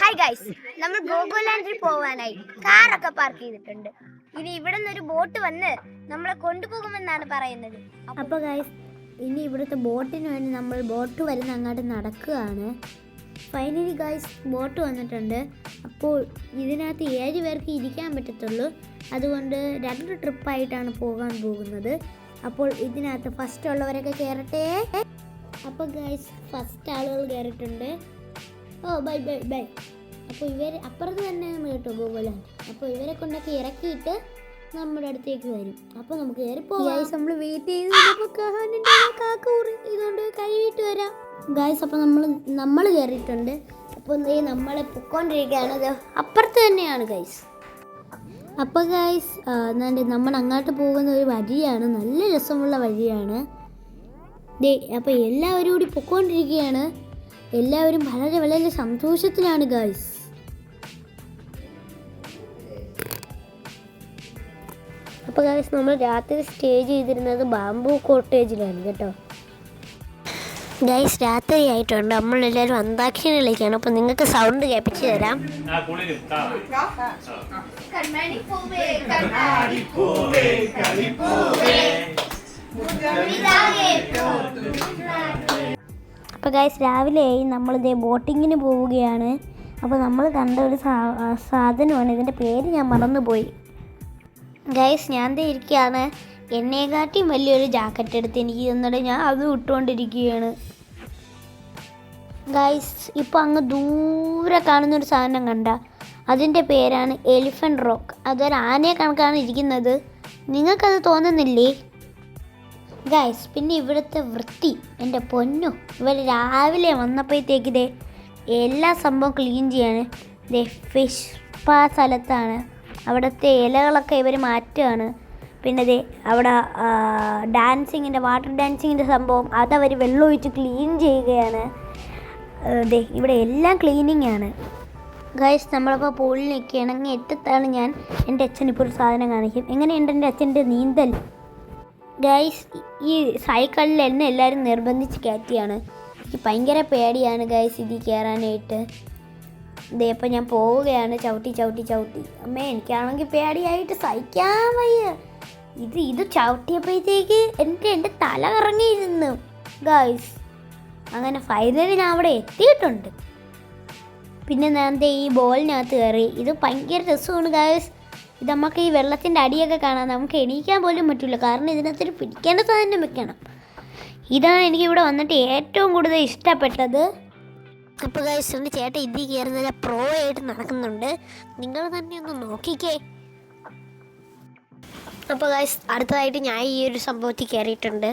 Hi guys, നമ്മൾ ഗോകുലാൻഡിൽ പോവാനായി കാറൊക്കെ park ചെയ്തിട്ടുണ്ട്. ഇനി ഇവിടെ നിന്നൊരു ബോട്ട് വന്ന് നമ്മളെ കൊണ്ടുപോകുമെന്നാണ് പറയുന്നത്. അപ്പോൾ ഗൈസ്, ഇനി ഇവിടുത്തെ ബോട്ടിന് വേണ്ടി നമ്മൾ ബോട്ട് വരുന്ന അങ്ങോട്ട് നടക്കുകയാണ്. ഫൈനലി ഗൈസ്, ബോട്ട് വന്നിട്ടുണ്ട്. അപ്പോൾ ഇതിനകത്ത് 7 പേർക്ക് ഇരിക്കാൻ പറ്റത്തുള്ളൂ. അതുകൊണ്ട് 2 ട്രിപ്പായിട്ടാണ് പോകാൻ പോകുന്നത്. അപ്പോൾ ഇതിനകത്ത് ഫസ്റ്റ് ഉള്ളവരൊക്കെ കയറട്ടെ. അപ്പോൾ ഗൈസ്, ഫസ്റ്റ് ആളുകൾ കയറിയിട്ടുണ്ട്. Bye bye bye. അപ്പോൾ ഇവർ അപ്പുറത്ത് തന്നെയാണ് കേട്ടോ ഗോകുലാൻഡ്. അപ്പോൾ ഇവരെ കൊണ്ടൊക്കെ ഇറക്കിയിട്ട് നമ്മുടെ അടുത്തേക്ക് വരും. അപ്പോൾ നമുക്ക് കയറി പോകാം. ഗൈസ്, നമ്മൾ വെയിറ്റ് ഇതുകൊണ്ട് കഴിവിട്ട് വരാം ഗൈസ്. അപ്പോൾ നമ്മൾ കയറിയിട്ടുണ്ട്. അപ്പോൾ നമ്മളെ പൊക്കോണ്ടിരിക്കുകയാണ്. അപ്പുറത്ത് തന്നെയാണ് ഗൈസ്. അപ്പോൾ ഗൈസ്, നമ്മൾ അങ്ങോട്ട് പോകുന്ന ഒരു വഴിയാണ്, നല്ല രസമുള്ള വഴിയാണ്. അപ്പോൾ എല്ലാവരും കൂടി പൊക്കോണ്ടിരിക്കുകയാണ്. എല്ലാവരും വളരെ വളരെ സന്തോഷത്തിലാണ് ഗൈസ്. അപ്പോൾ ഗൈസ്, നമ്മൾ രാത്രി സ്റ്റേ ചെയ്തിരുന്നത് ബാംബു കോട്ടേജിലാണ് കേട്ടോ. ഗൈസ്, രാത്രി ആയിട്ടുണ്ട്. നമ്മളെല്ലാവരും അന്താക്ഷരിയിലേക്കാണ്. അപ്പോൾ നിങ്ങൾക്ക് സൗണ്ട് കേൾപ്പിച്ച് തരാം. അപ്പോൾ ഗൈസ്, രാവിലെയായി നമ്മളിതേ ബോട്ടിങ്ങിന് പോവുകയാണ്. അപ്പോൾ നമ്മൾ കണ്ട ഒരു സാധനമാണ്, ഇതിൻ്റെ പേര് ഞാൻ മറന്നുപോയി ഗൈസ്. ഞാൻ ഇരിക്കുകയാണ്. എന്നെക്കാട്ടിയും വലിയൊരു ജാക്കറ്റ് എടുത്ത് എനിക്ക് തന്നിട്ട് ഞാൻ അത് ഇട്ടുകൊണ്ടിരിക്കുകയാണ് ഗൈസ്. ഇപ്പോൾ അങ്ങ് ദൂരെ കാണുന്നൊരു സാധനം കണ്ട, അതിൻ്റെ പേരാണ് എലിഫൻറ്റ് റോക്ക്. അതൊരു ആനയെ കണക്കാണ് ഇരിക്കുന്നത്. നിങ്ങൾക്കത് തോന്നുന്നില്ലേ ഗൈസ്? പിന്നെ ഇവിടുത്തെ വൃത്തി, എൻ്റെ പൊന്നു. ഇവർ രാവിലെ വന്നപ്പോഴത്തേക്ക് എല്ലാ സംഭവം ക്ലീൻ ചെയ്യാണ്. ഫിഷ് സ്പാ സ്ഥലത്താണ്. അവിടുത്തെ ഇലകളൊക്കെ ഇവർ മാറ്റുകയാണ്. പിന്നെ അവിടെ വാട്ടർ ഡാൻസിങ്ങിൻ്റെ സംഭവം അതവർ വെള്ളമൊഴിച്ച് ക്ലീൻ ചെയ്യുകയാണ്. ഇവിടെ എല്ലാം ക്ലീനിങ് ആണ് ഗൈസ്. നമ്മളിപ്പോൾ പൂളിൽ നിൽക്കുകയാണെങ്കിൽ എത്തത്താണ് ഞാൻ എൻ്റെ അച്ഛനിപ്പോൾ ഒരു സാധനം കാണിക്കും. എങ്ങനെയുണ്ട് എൻ്റെ അച്ഛൻ്റെ നീന്തൽ ഗൈസ്? ഈ സൈക്കിളിൽ എന്നെ എല്ലാവരും നിർബന്ധിച്ച് കയറ്റിയാണ്. എനിക്ക് ഭയങ്കര പേടിയാണ് ഗൈസ് ഇതിൽ കയറാനായിട്ട്. അപ്പോൾ ഞാൻ പോവുകയാണ് ചവിട്ടി. അമ്മേ, എനിക്കാണെങ്കിൽ പേടിയായിട്ട് സഹിക്കാൻ വയ്യ. ഇത് ചവിട്ടിയപ്പോഴത്തേക്ക് എൻ്റെ തല കറങ്ങിയിരുന്നു ഗൈസ്. അങ്ങനെ ഫൈനലി ഞാൻ അവിടെ എത്തിയിട്ടുണ്ട്. പിന്നെ ഞാൻ ഈ ബോളിനകത്ത് കയറി. ഇത് ഭയങ്കര രസമാണ് ഗൈസ്. ഇത് നമുക്ക് ഈ വെള്ളത്തിൻ്റെ അടിയൊക്കെ കാണാം. നമുക്ക് എണീക്കാൻ പോലും പറ്റില്ല, കാരണം ഇതിനകത്തൊരു പിടിക്കേണ്ട സാധനം വെക്കണം. ഇതാണ് എനിക്കിവിടെ വന്നിട്ട് ഏറ്റവും കൂടുതൽ ഇഷ്ടപ്പെട്ടത്. അപ്പോൾ ഗൈസ്, എൻ്റെ ചേട്ടൻ ഇതിൽ കയറുന്നതിൽ പ്രോ ആയിട്ട് നടക്കുന്നുണ്ട്. നിങ്ങൾ തന്നെ ഒന്ന് നോക്കിക്കേ. അപ്പോൾ ഗൈസ്, അടുത്തതായിട്ട് ഞാൻ ഈ ഒരു സംഭവത്തിൽ കയറിയിട്ടുണ്ട്.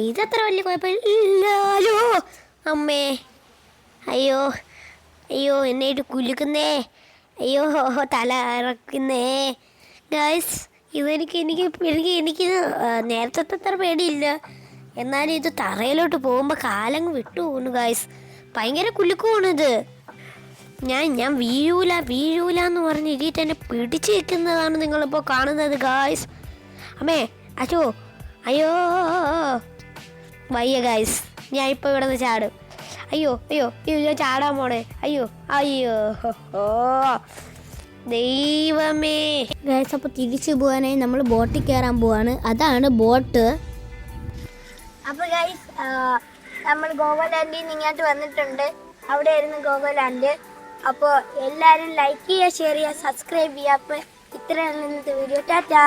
ഇതത്ര വലിയ കുഴപ്പമില്ലല്ലോ. അമ്മേ, അയ്യോ എന്നെയിട്ട് കുലുക്കുന്നേ, അയ്യോ തല ഇറക്കുന്നേ ഗൈസ്. എനിക്ക് നേരത്തെ അത്ര പേടിയില്ല, എന്നാലും ഇത് തറയിലോട്ട് പോകുമ്പോൾ കാലങ്ങ് വിട്ടു പോകുന്നു ഗൈസ്. ഭയങ്കര കുലുക്കുവാണിത്. ഞാൻ വീഴൂല എന്ന് പറഞ്ഞ് ഇതിൽ തന്നെ പിടിച്ച് വെക്കുന്നതാണ് നിങ്ങളിപ്പോൾ കാണുന്നത് ഗൈസ്. അമ്മേ, അയ്യോ വയ്യ ഗൈസ്. ഞാൻ ഇപ്പോൾ ഇവിടെ നിന്ന് ചാടും. അയ്യോ ഞാൻ ചാടാൻ പോണേ. അയ്യോ ദൈവമേ ഗൈസ്. അപ്പോൾ തിരിച്ചു പോകാനായി നമ്മൾ ബോട്ടിൽ കയറാൻ പോവാണ്. അതാണ് ബോട്ട്. അപ്പോൾ ഗൈസ്, നമ്മൾ ഗോകുലാൻഡിൽ നിന്ന് ഇങ്ങോട്ട് വന്നിട്ടുണ്ട്. അവിടെ ആയിരുന്നു ഗോകുലാൻഡ്. അപ്പോൾ എല്ലാവരും ലൈക്ക് ചെയ്യുക, ഷെയർ ചെയ്യുക, സബ്സ്ക്രൈബ് ചെയ്യുക. അപ്പോൾ ഇത്രയാണ് ഇന്നത്തെ വീഡിയോ. ടാറ്റാ.